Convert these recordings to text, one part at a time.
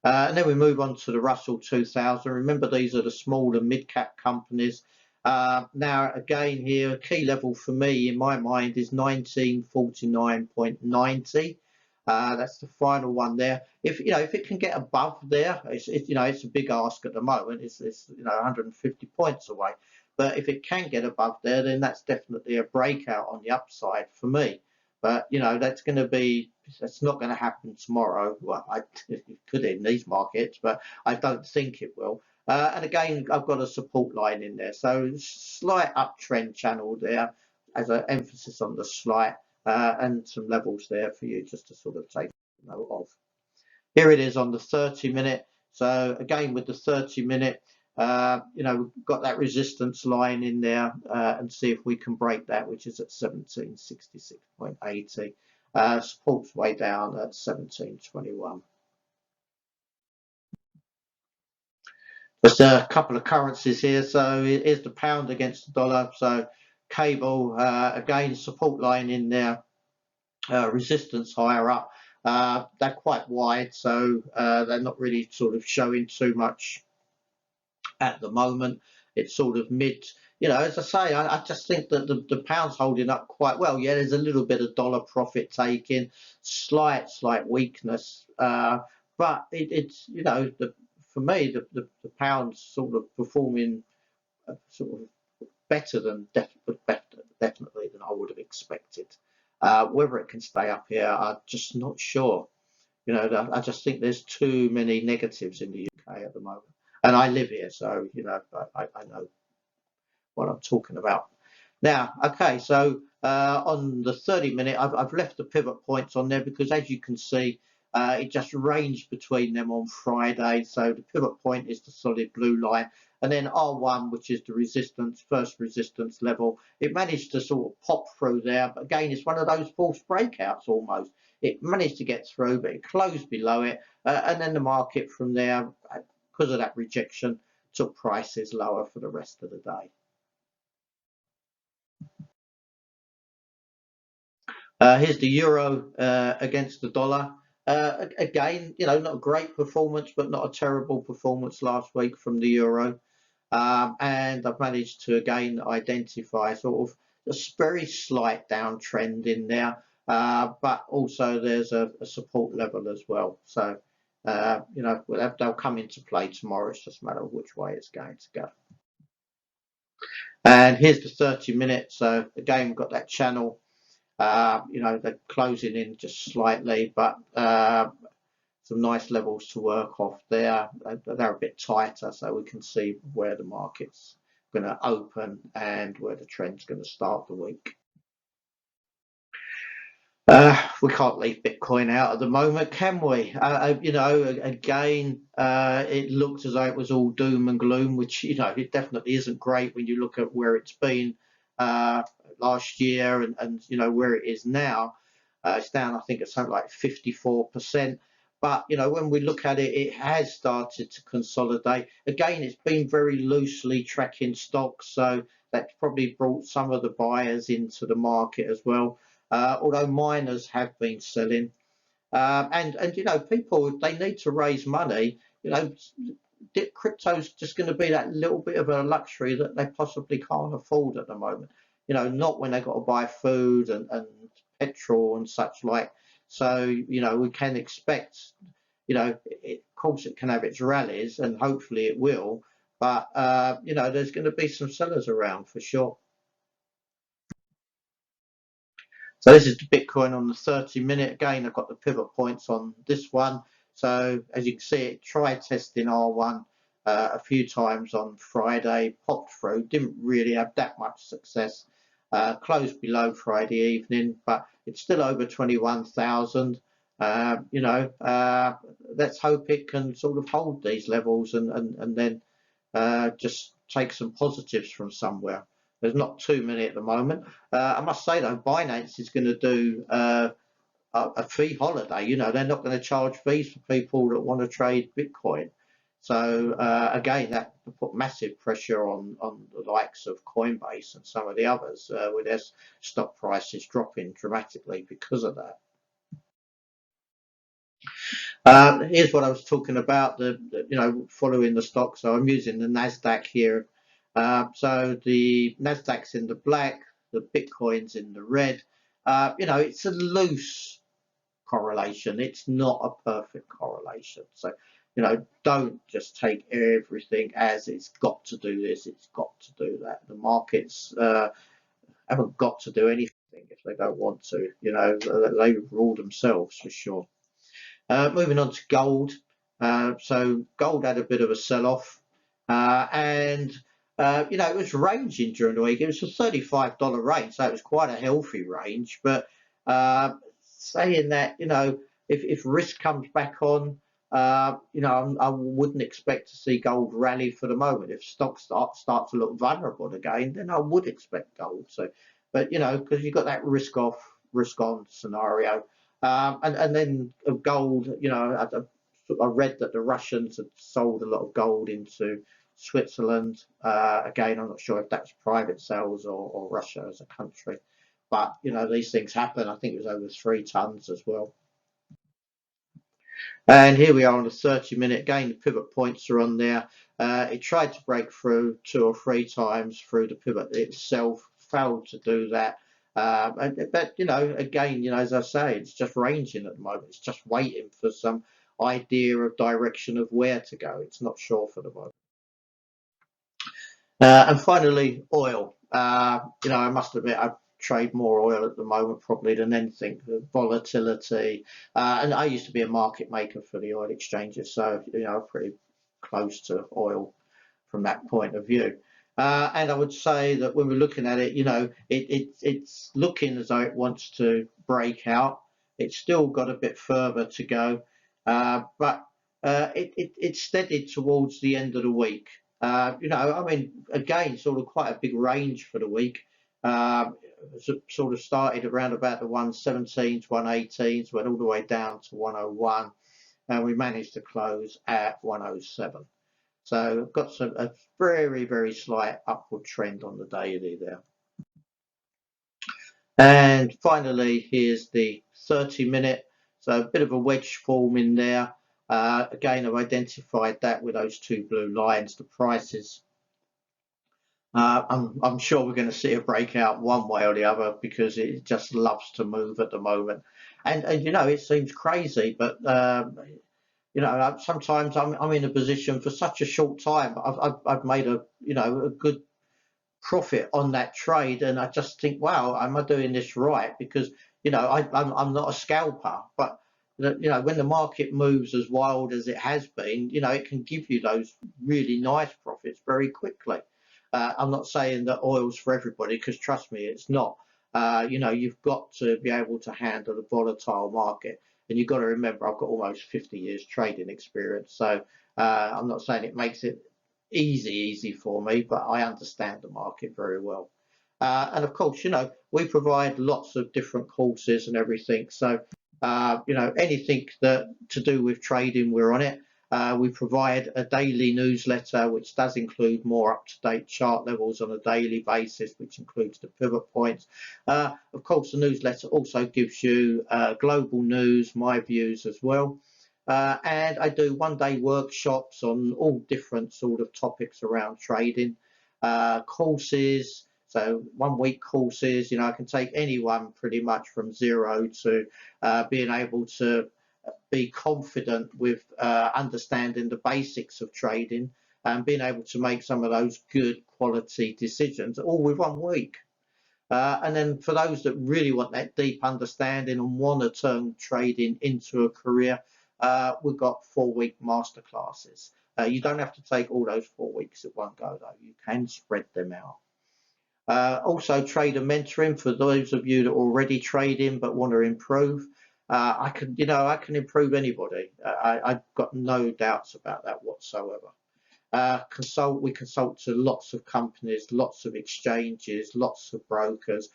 And then we move on to the Russell 2000. Remember, these are the small and mid-cap companies. Now, again, here, a key level for me in my mind is 1949.90. That's the final one there. If it can get above there, it's a big ask at the moment. It's 150 points away. But if it can get above there, then that's definitely a breakout on the upside for me. But that's not going to happen tomorrow. Well, it could in these markets, but I don't think it will. And again, I've got a support line in there, so slight uptrend channel there, as an emphasis on the slight, and some levels there for you just to sort of take note of. Here it is on the 30-minute. So again, with the 30-minute, we've got that resistance line in there, and see if we can break that, which is at 1766.80. Support's way down at 1721. Just a couple of currencies here. So here's the pound against the dollar. So cable, again, support line in there, resistance higher up. They're quite wide, so they're not really sort of showing too much at the moment. It's sort of mid, as I say, I just think that the pound's holding up quite well. Yeah, there's a little bit of dollar profit taking, slight weakness, but it's for me the pound's sort of performing sort of better definitely than I would have expected. Whether it can stay up here, I'm just not sure. I just think there's too many negatives in the UK at the moment. And I live here, so I know what I'm talking about. Now, okay, so on the 30-minute, I've left the pivot points on there because, as you can see, it just ranged between them on Friday. So the pivot point is the solid blue line, and then R1, which is the first resistance level. It managed to sort of pop through there, but again, it's one of those false breakouts almost. It managed to get through, but it closed below it, and then the market from there, because of that rejection, took prices lower for the rest of the day. Here's the euro against the dollar. Again, not a great performance, but not a terrible performance last week from the euro. And I've managed to again identify sort of a very slight downtrend in there, but also there's a support level as well. So, they'll come into play tomorrow. It's just a matter of which way it's going to go. And here's the 30-minute. So again, we've got that channel. They're closing in just slightly, but some nice levels to work off there. They're a bit tighter, so we can see where the market's going to open and where the trend's going to start the week. We can't leave Bitcoin out at the moment, can we? Again, it looked as though it was all doom and gloom, which it definitely isn't great when you look at where it's been last year and where it is now. It's down, I think, it's something like 54%. But when we look at it, it has started to consolidate. Again, it's been very loosely tracking stocks, so that's probably brought some of the buyers into the market as well. Although miners have been selling, and people, they need to raise money. Crypto's just going to be that little bit of a luxury that they possibly can't afford at the moment. Not when they've got to buy food and petrol and such like. So we can expect, of course it can have its rallies, and hopefully it will. But there's going to be some sellers around for sure. So this is the Bitcoin on the 30-minute. Again, I've got the pivot points on this one. So as you can see, it tried testing R1 a few times on Friday, popped through, didn't really have that much success. Closed below Friday evening, but it's still over 21,000. Let's hope it can sort of hold these levels and then just take some positives from somewhere. There's not too many at the moment. I must say though, Binance is going to do a fee holiday. They're not going to charge fees for people that want to trade Bitcoin. So again, that put massive pressure on the likes of Coinbase and some of the others, with their stock prices dropping dramatically because of that. Here's what I was talking about, following the stock. So I'm using the NASDAQ here. So the NASDAQ's in the black, the Bitcoin's in the red. It's a loose correlation. It's not a perfect correlation. So, don't just take everything as it's got to do this, it's got to do that. The markets haven't got to do anything if they don't want to. They rule themselves for sure. Moving on to gold. So gold had a bit of a sell-off, and it was ranging during the week. It was a $35 range, so it was quite a healthy range. But saying that, if risk comes back on, I wouldn't expect to see gold rally for the moment. If stocks start to look vulnerable again, then I would expect gold. So, but because you've got that risk off, risk on scenario. And then gold, I read that the Russians had sold a lot of gold into Switzerland. Again, I'm not sure if that's private sales or Russia as a country. But, these things happen. I think it was over 3 tons as well. And here we are on the 30-minute. Again, the pivot points are on there. It tried to break through 2 or 3 times through the pivot itself, failed to do that. But again, as I say, it's just ranging at the moment. It's just waiting for some idea of direction of where to go. It's not sure for the moment. And finally, oil. I must admit, I trade more oil at the moment probably than anything. The volatility, and I used to be a market maker for the oil exchanges, so I'm pretty close to oil from that point of view. And I would say that when we're looking at it, it's looking as though it wants to break out. It's still got a bit further to go, but it's steadied towards the end of the week. Again, sort of quite a big range for the week. Sort of started around about the 117s, 118s, went all the way down to 101, and we managed to close at 107. So I've got a very, very slight upward trend on the daily there. And finally, here's the 30-minute. So a bit of a wedge form in there. Again, I've identified that with those 2 blue lines, the prices. I'm sure we're going to see a breakout one way or the other because it just loves to move at the moment. And it seems crazy, but sometimes I'm in a position for such a short time. I've made a good profit on that trade, and I just think, wow, am I doing this right? Because I'm not a scalper, but when the market moves as wild as it has been, it can give you those really nice profits very quickly. I'm not saying that oil's for everybody, because trust me, it's not. You've got to be able to handle the volatile market. And you've got to remember, I've got almost 50 years trading experience. So I'm not saying it makes it easy for me, but I understand the market very well. And of course, we provide lots of different courses and everything. So, anything that to do with trading, we're on it. We provide a daily newsletter, which does include more up-to-date chart levels on a daily basis, which includes the pivot points. Of course, the newsletter also gives you global news, my views as well. And I do 1-day workshops on all different sort of topics around trading, courses. So 1-week courses, I can take anyone pretty much from zero to being able to be confident with understanding the basics of trading and being able to make some of those good quality decisions all with 1 week. And then for those that really want that deep understanding and want to turn trading into a career, we've got 4-week masterclasses. You don't have to take all those 4 weeks at one go, though. You can spread them out. Also, trader mentoring for those of you that are already trading but want to improve. I can improve anybody. I've got no doubts about that whatsoever. We consult to lots of companies, lots of exchanges, lots of brokers.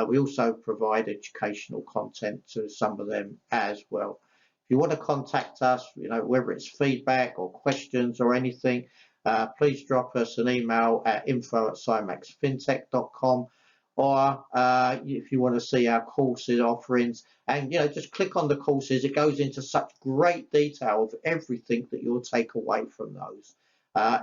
We also provide educational content to some of them as well. If you want to contact us, whether it's feedback or questions or anything, please drop us an email at info@symaxfintech.com, or if you want to see our courses offerings, and just click on the courses. It goes into such great detail of everything that you'll take away from those.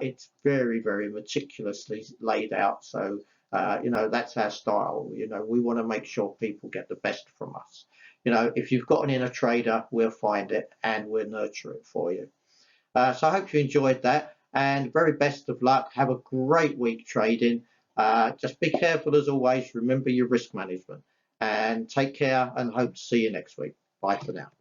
It's very, very meticulously laid out. So that's our style. We want to make sure people get the best from us. If you've got an inner trader, we'll find it and we'll nurture it for you. So I hope you enjoyed that, and very best of luck. Have a great week trading. Just be careful as always. Remember your risk management, and take care, and hope to see you next week. Bye for now.